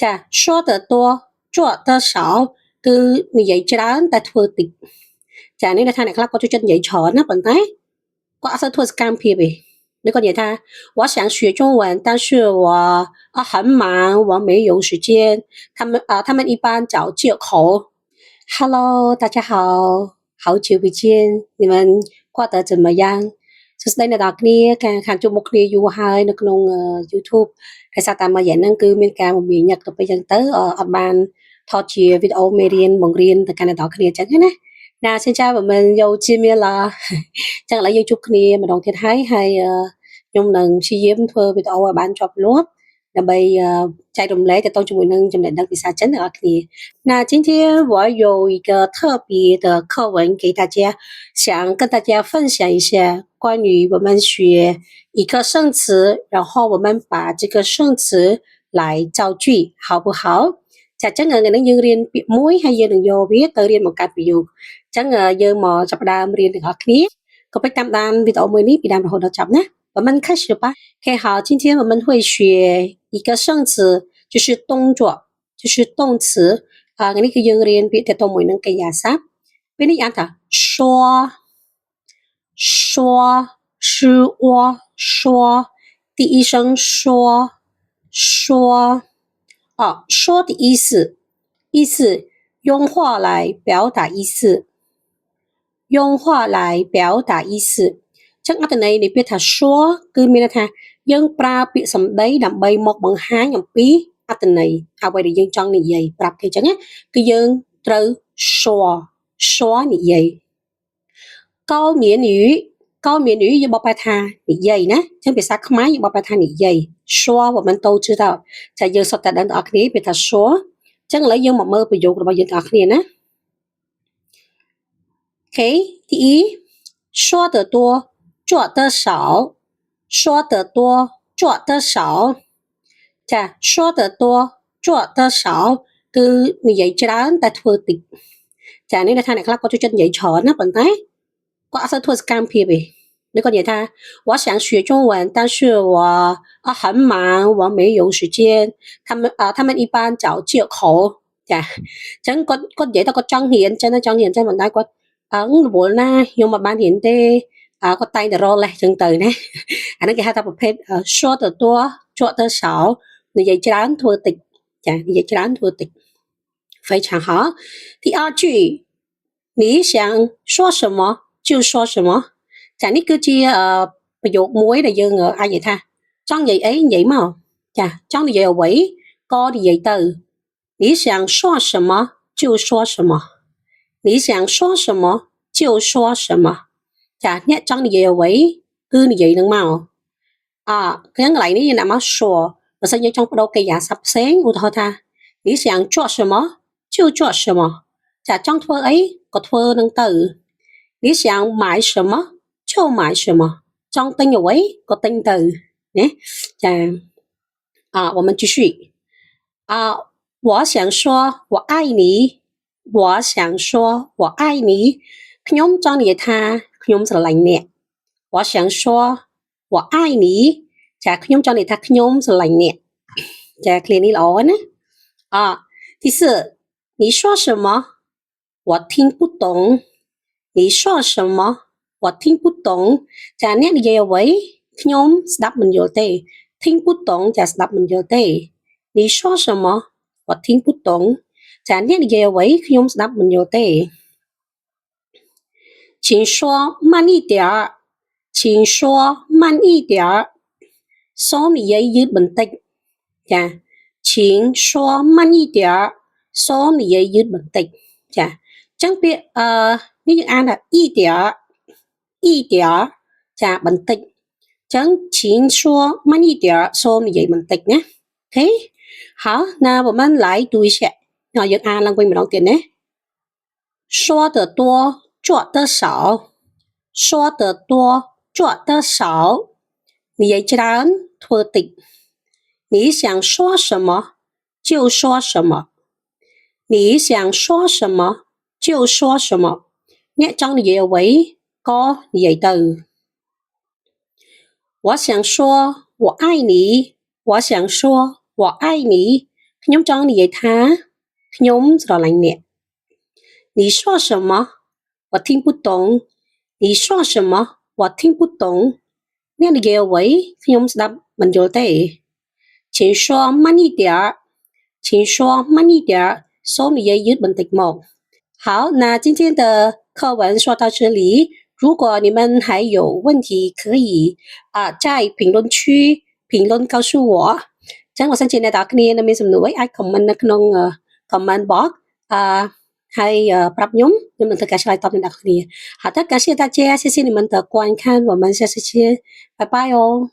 Chà, số de tua, chua de sảo, cứ như vậyច្រើនតែធ្វើតិចចានេះដែលថាអ្នកខ្លះគាត់ចូលចិត្តនិយាយច្រើនណាប៉ុន្តែគាត់អត់សូវធ្វើសកម្មភាពទេដូចគាត់និយាយថា我想学中文但是我很忙我没有时间他们一般找借口 Hello 大家好好久不见你们过得怎么样សួស្តីអ្នកនរគ្នាការខានជួបមុខគ្នាយូរហើយនៅក្នុង YouTube ហើយសារតែមួយរយៈហ្នឹងគឺមានការមមាញឹកទៅពេលអញ្ចឹងទៅអត់បានថតជាវីដេអូមេរៀនបង្រៀនទៅកាន់អ្នកនរគ្នាអញ្ចឹងណាណាxin chào và mình又见面了ចឹងឥឡូវយើងជួបគ្នាម្ដងទៀតហើយខ្ញុំនឹងព្យាយាមធ្វើវីដេអូឲ្យបានជាប់លាប់ដើម្បីចែករំលែកទៅជាមួយនឹងចំណេះដឹងភាសាចិនអ្នកនរគ្នា那今天我有一个特别的课文给大家想跟大家分享一下关于我们学一个生词然后我们把这个生词来造句好不好ចាចឹងថ្ងៃនេះយើងរៀនពាក្យមួយហើយយើងនឹងយកវាទៅរៀនបង្កើតប្រយោគចឹងយើងមកចាប់ផ្ដើមរៀនទាំងអស់គ្នាក៏ពេចតាមដានវីដេអូមួយនេះពីដើមរហូតដល់ចប់ណា我们开始吧 OK 好今天我们会学一个生词就是动作就是动词ថ្ងៃនេះគឺយើងរៀនពាក្យទាក់ទងមួយនឹងកិរិយាសព្ទពេលនេះអានថា说是我说第一声说说的意思用话来表达意思用话来表达意思ចឹងអត្ថន័យនៃពាក្យថា说គឺមានន័យថាយើងប្រើពាក្យសម្ដីដើម្បីមកបង្ហាញអំពីអត្ថន័យអ្វីដែលយើងចង់និយាយប្រាប់គេចឹងណាគឺយើងត្រូវ说និយាយ高棉语យើងបកប្រែថានិយាយណាចឹងភាសាខ្មែរយើងបកប្រែថានិយាយ说我们都知道ចាយើងសុទ្ធតែដឹងទាំងអស់គ្នាពាក្យថា说ចឹងឥឡូវយើងមកមើលប្រយោគរបស់យើងទាំងអស់គ្នាណា OK 第一说得多做得少说得多做得少ចា说得多做得少គឺនិយាយច្រើនតែធ្វើតិចចានេះដែលថាអ្នកខ្លះគាត់ចូលចិត្តនិយាយច្រើនណាប៉ុន្តែគាត់អត់សូវធ្វើសកម្មភាពទេដូចគាត់និយាយថា我想学中文但是我很忙我没有时间他们一般找借口ចាអញ្ចឹងគាត់និយាយថាគាត់ចង់រៀនចឹងប៉ុន្តែគាត់រវល់ណាខ្ញុំមិនបានរៀនទេគាត់តែងតែរលេះចឹងទៅណាអាហ្នឹងគេហៅថាប្រភេទ说得多做得少និយាយច្រើនធ្វើតិចចានិយាយច្រើនធ្វើតិច非常好第二句你想说什么就说什么ចានេះគឺជាប្រយោគមួយដែលយើងអាចនិយាយថាចង់និយាយអីនិយាយមកចាចង់និយាយអ្វីក៏និយាយទៅ你想说什么就说什么你想说什么就说什么ចាអ្នកចង់និយាយអ្វីគឺនិយាយនឹងមកចឹងកន្លែងនេះយើងដាក់មក说បើសិនយើងចង់បដូរកិរិយាសព្ទផ្សេងឧទាហរណ៍ថា你想做什么就做什么ចាចង់ធ្វើអីក៏ធ្វើនឹងទៅ你想买什么就买什么ចង់ទិញអ្វីក៏ទិញទៅណាចា我们继续我想说我爱你我想说我爱你ខ្ញុំចង់និយាយថាខ្ញុំស្រឡាញ់អ្នក我想说我爱你ចាខ្ញុំចង់និយាយថាខ្ញុំស្រឡាញ់អ្នកចាឃ្លានេះល្អណា第四你说什么我听不懂你说什么我听不懂ចាអ្នកនិយាយអ្វីខ្ញុំស្ដាប់មិនយល់ទេ听不懂ចាស្ដាប់មិនយល់ទេ你说什么我听不懂ចាអ្នកនិយាយអ្វីខ្ញុំស្ដាប់មិនយល់ទេ请说慢一点请说慢一点សូមនិយាយយឺតបន្តិចចា请说慢一点សូមនិយាយយឺតបន្តិចចាអញ្ចឹងពាក្យនេះយើងអានថា一点ចាបន្តិចអញ្ចឹង请说慢一点សូមនិយាយបន្តិចណាអូខេ好那我们来读一下យើងអានឡើងវិញម្ដងទៀតណា说得多做得少说得多做得少និយាយច្រើនធ្វើតិច你想说什么就说什么你想说什么就说什么អ្នកចង់និយាយអ្វីក៏និយាយទៅ我想说我爱你我想说我爱你ខ្ញុំចង់និយាយថាខ្ញុំស្រឡាញ់អ្នក你说什么我听不懂你说什么我听不懂អ្នកនិយាយអ្វីខ្ញុំស្ដាប់មិនយល់ទេ请说慢一点请说慢一点សូមនិយាយយឺតបន្តិចមក好那今天的课文说到这里如果你们还有问题可以在评论区评论告诉我ចឹងបើសិនជាអ្នកទាំងគ្នានៅមានសំណួរអីអាច comment នៅក្នុង comment box ហើយប្រាប់ខ្ញុំនឹងធ្វើការឆ្លើយតបអ្នកទាំងគ្នា好的感谢大家谢谢你们的观看我们下次见拜拜哦